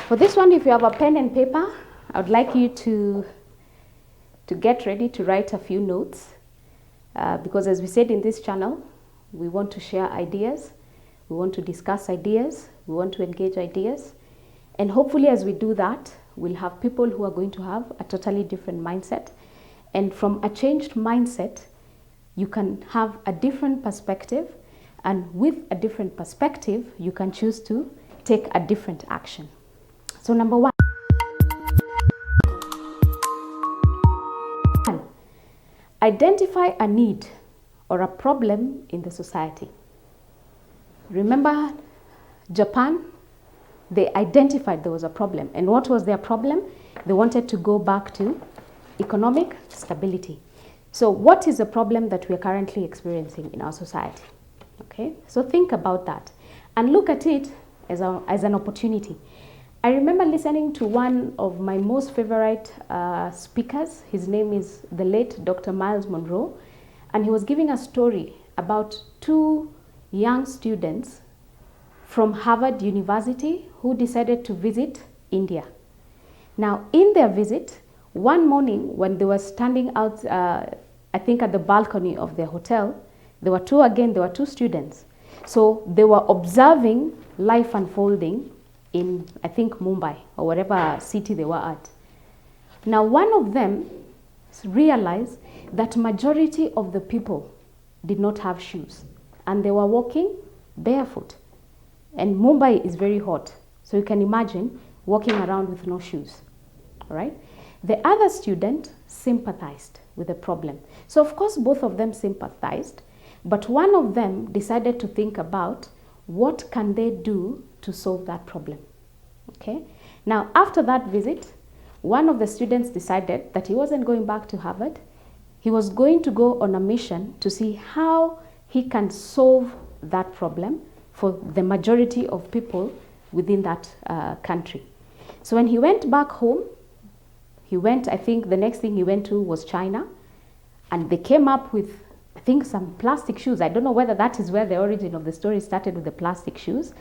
For this one, if you have a pen and paper, I would like you to get ready to write a few notes because as we said in this channel, we want to share ideas, we want to discuss ideas, we want to engage ideas, and hopefully as we do that, we'll have people who are going to have a totally different mindset, and from a changed mindset, you can have a different perspective, and with a different perspective, you can choose to take a different action. So number one, identify a need or a problem in the society. Remember Japan? They identified there was a problem. And what was their problem? They wanted to go back to economic stability. So what is the problem that we are currently experiencing in our society? Okay, so think about that and look at it as an opportunity. I remember listening to one of my most favorite speakers. His name is the late Dr. Miles Monroe, and he was giving a story about two young students from Harvard University who decided to visit India. Now, in their visit, one morning when they were standing out, I think at the balcony of their hotel, there were two students. So they were observing life unfolding in, I think, Mumbai or whatever city they were at. Now, one of them realized that majority of the people did not have shoes and they were walking barefoot. And Mumbai is very hot, so you can imagine walking around with no shoes, all right? The other student sympathized with the problem. So of course, both of them sympathized, but one of them decided to think about what can they do to solve that problem, okay? Now, after that visit, one of the students decided that he wasn't going back to Harvard. He was going to go on a mission to see how he can solve that problem for the majority of people within that country. So when he went back home, I think the next thing he went to was China, and they came up with, I think, some plastic shoes. I don't know whether that is where the origin of the story started, with the plastic shoes,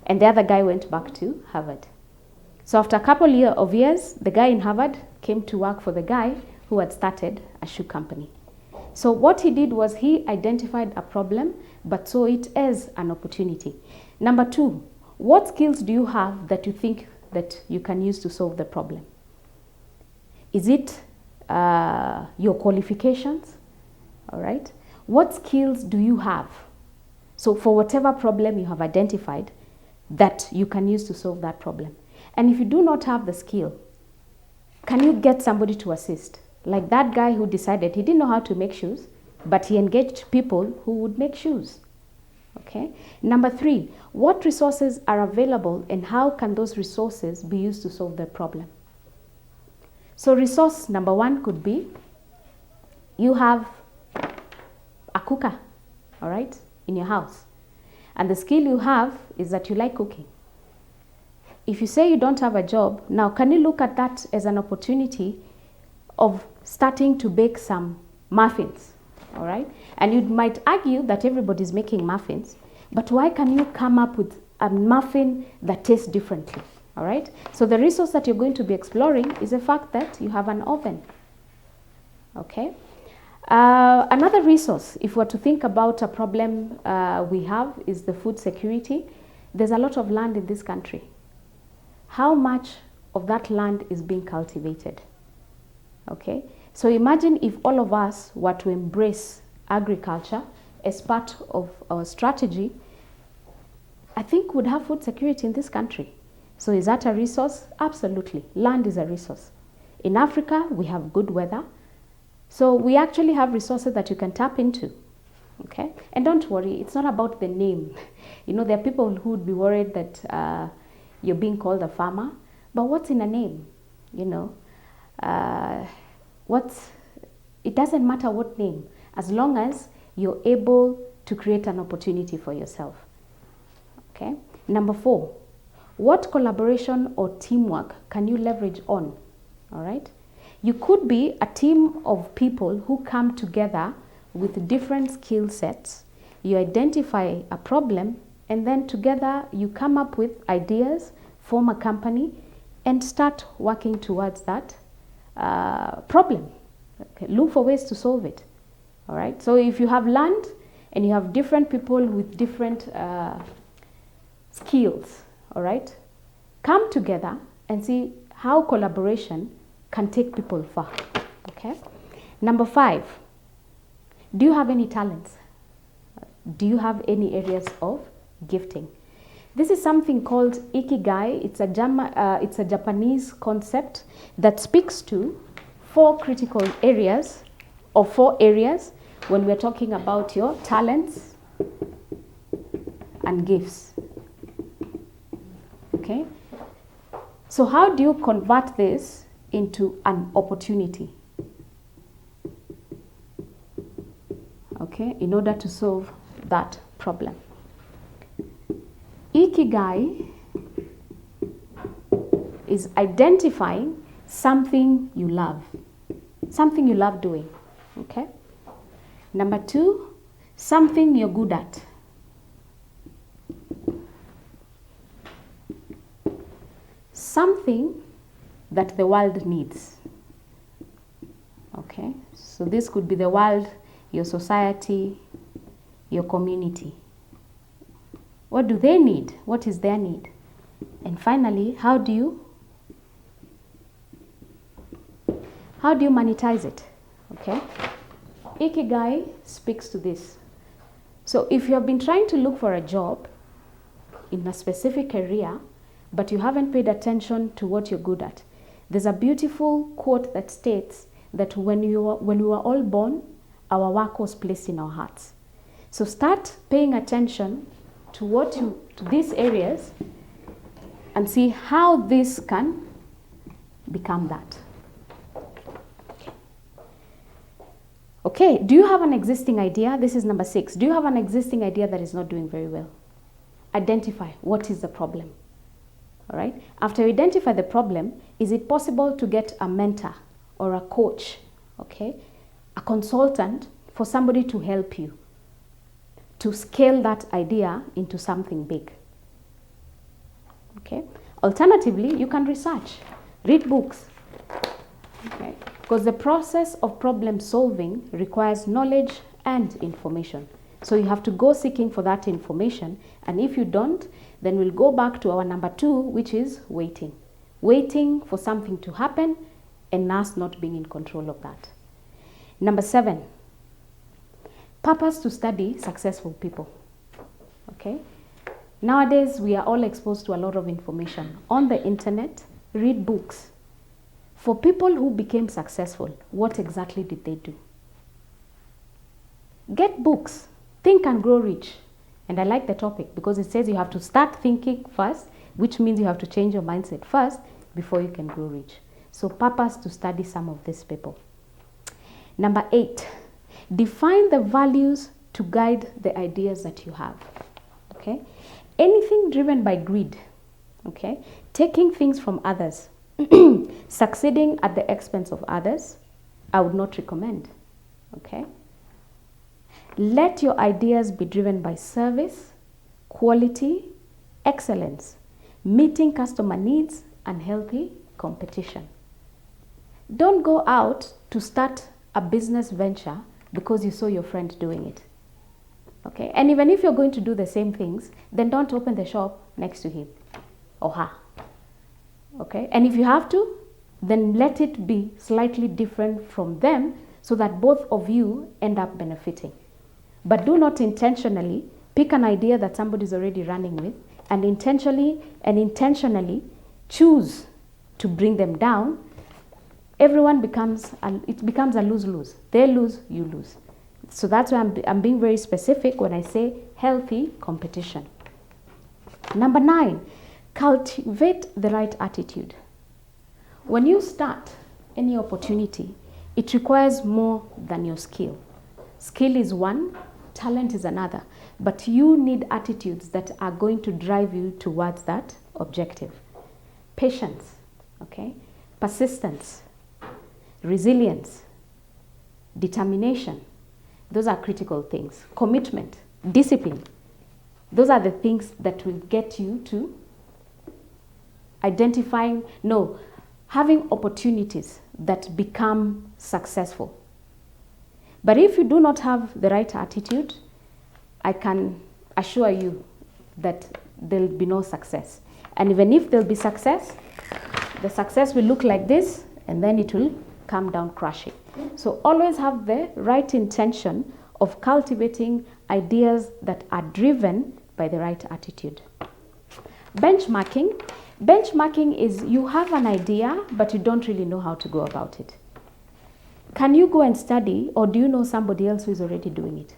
and the other guy went back to Harvard. So after a couple of years, the guy in Harvard came to work for the guy who had started a shoe company. So what he did was he identified a problem, but saw it as an opportunity. Number two, what skills do you have that you think that you can use to solve the problem? Is it your qualifications? All right. What skills do you have? So for whatever problem you have identified that you can use to solve that problem. And if you do not have the skill, can you get somebody to assist? Like that guy who decided he didn't know how to make shoes, but he engaged people who would make shoes. Okay. Number three, what resources are available and how can those resources be used to solve the problem? So resource number one could be you have a cooker, all right, in your house. And the skill you have is that you like cooking. If you say you don't have a job, now can you look at that as an opportunity of starting to bake some muffins, all right? And you might argue that everybody's making muffins, but why can you come up with a muffin that tastes differently, all right? So the resource that you're going to be exploring is the fact that you have an oven, okay? Another resource, if we're to think about a problem we have, is the food security. There's a lot of land in this country. How much of that land is being cultivated? Okay, so imagine if all of us were to embrace agriculture as part of our strategy, I think we'd have food security in this country. So is that a resource? Absolutely. Land is a resource. In Africa, we have good weather. So we actually have resources that you can tap into. Okay, and don't worry, it's not about the name. You know, there are people who would be worried that you're being called a farmer, but what's in a name? You know, it doesn't matter what name, as long as you're able to create an opportunity for yourself. Okay. Number four, what collaboration or teamwork can you leverage on? All right. You could be a team of people who come together with different skill sets. You identify a problem, and then together you come up with ideas form a company, and start working towards that problem. Okay. Look for ways to solve it. All right. So if you have land and you have different people with different skills, all right, come together and see how collaboration can take people far. Okay. Number 5, do you have any talents? Do you have any areas of gifting? This is something called ikigai. It's a Japanese concept that speaks to 4 critical areas, or 4 areas when we're talking about your talents and gifts. Okay? So how do you convert this into an opportunity? Okay, in order to solve that problem. Ikigai is identifying something you love doing. Okay. Number 2, something you're good at. Something that the world needs. Okay, so this could be the world, your society, your community. What do they need? What is their need? And finally, how do you monetize it? Okay, Ikigai speaks to this. So if you have been trying to look for a job in a specific area, but you haven't paid attention to what you're good at, there's a beautiful quote that states that when we were all born, our work was placed in our hearts. So start paying attention to these areas and see how this can become that. Okay, do you have an existing idea? This is number 6. Do you have an existing idea that is not doing very well? Identify what is the problem. All right. After you identify the problem, is it possible to get a mentor or a coach, okay, a consultant, for somebody to help you to scale that idea into something big? Okay. Alternatively, you can research, read books, okay, because the process of problem solving requires knowledge and information. So you have to go seeking for that information, and if you don't, then we'll go back to our number 2, which is waiting. Waiting for something to happen and us not being in control of that. Number 7, purpose to study successful people. Okay? Nowadays, we are all exposed to a lot of information on the internet. Read books. For people who became successful, what exactly did they do? Get books. Think and Grow Rich. And I like the topic because it says you have to start thinking first, which means you have to change your mindset first before you can grow rich. So purpose to study some of these people. Number 8, define the values to guide the ideas that you have. Okay? Anything driven by greed, okay, taking things from others, succeeding at the expense of others, I would not recommend. Okay? Let your ideas be driven by service, quality, excellence, meeting customer needs, and healthy competition. Don't go out to start a business venture because you saw your friend doing it. Okay? And even if you're going to do the same things, then don't open the shop next to him or her. Okay? And if you have to, then let it be slightly different from them so that both of you end up benefiting. But do not intentionally pick an idea that somebody's already running with and intentionally choose to bring them down. It becomes a lose-lose. They lose, you lose. So that's why I'm being very specific when I say healthy competition. Number 9, cultivate the right attitude. When you start any opportunity, it requires more than your skill. Skill is one, talent is another, but you need attitudes that are going to drive you towards that objective. Patience, okay? Persistence, resilience, determination. Those are critical things. Commitment, discipline. Those are the things that will get you to having opportunities that become successful. But if you do not have the right attitude, I can assure you that there'll be no success. And even if there'll be success, the success will look like this, and then it will come down crashing. So always have the right intention of cultivating ideas that are driven by the right attitude. Benchmarking. Benchmarking is you have an idea, but you don't really know how to go about it. Can you go and study, or do you know somebody else who is already doing it?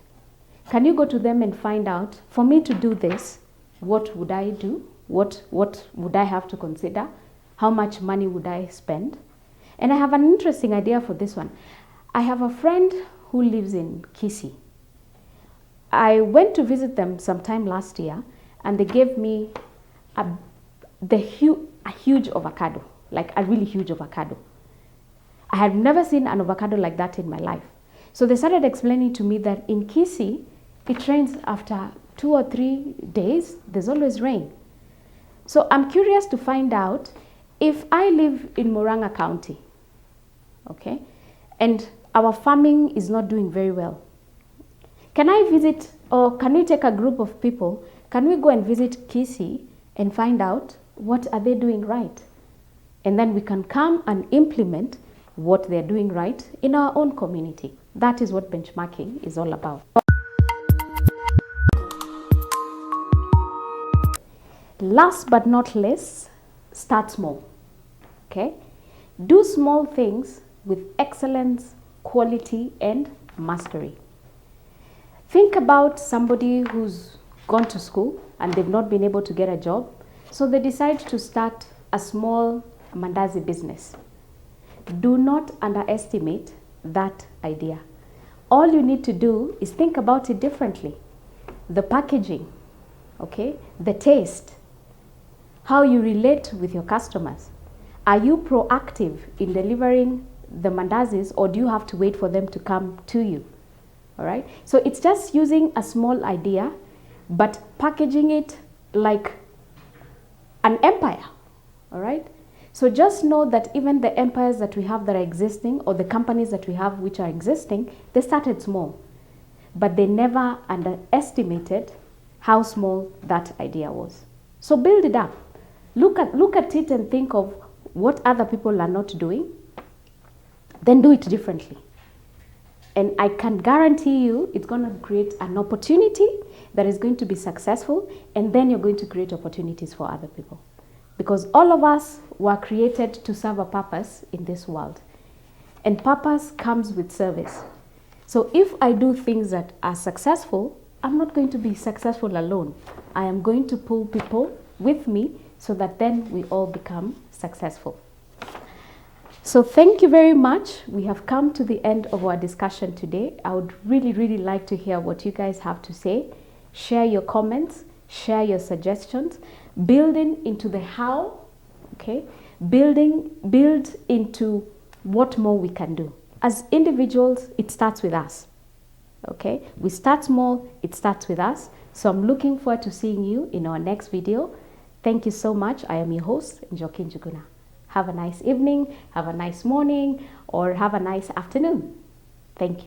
Can you go to them and find out, for me to do this, what would I do? What would I have to consider? How much money would I spend? And I have an interesting idea for this one. I have a friend who lives in Kisii. I went to visit them sometime last year, and they gave me a huge avocado, like a really huge avocado. I had never seen an avocado like that in my life. So they started explaining to me that in Kisii, it rains after 2 or 3 days. There's always rain. So I'm curious to find out, if I live in Murang'a County, okay, and our farming is not doing very well, can I visit, or can we take a group of people, can we go and visit Kisii and find out what are they doing right? And then we can come and implement what they're doing right in our own community. That is what benchmarking is all about. Last but not least, start small. Okay? Do small things with excellence, quality, and mastery. Think about somebody who's gone to school and they've not been able to get a job, so they decide to start a small mandazi business. Do not underestimate that idea. All you need to do is think about it differently. The packaging, okay? The taste, how you relate with your customers. Are you proactive in delivering the mandazis, or do you have to wait for them to come to you? All right? So it's just using a small idea, but packaging it like an empire. All right? So just know that even the empires that we have that are existing, or the companies that we have which are existing, they started small, but they never underestimated how small that idea was. So build it up. Look at it and think of what other people are not doing, then do it differently. And I can guarantee you it's going to create an opportunity that is going to be successful, and then you're going to create opportunities for other people. Because all of us were created to serve a purpose in this world. And purpose comes with service. So if I do things that are successful, I'm not going to be successful alone. I am going to pull people with me so that then we all become successful. So thank you very much. We have come to the end of our discussion today. I would really like to hear what you guys have to say. Share your comments, share your suggestions, building into the how, okay? Build into what more we can do. As individuals, it starts with us, okay? We start small, it starts with us. So I'm looking forward to seeing you in our next video. Thank you so much. I am your host, Njoki Njuguna. Have a nice evening, have a nice morning, or have a nice afternoon. Thank you.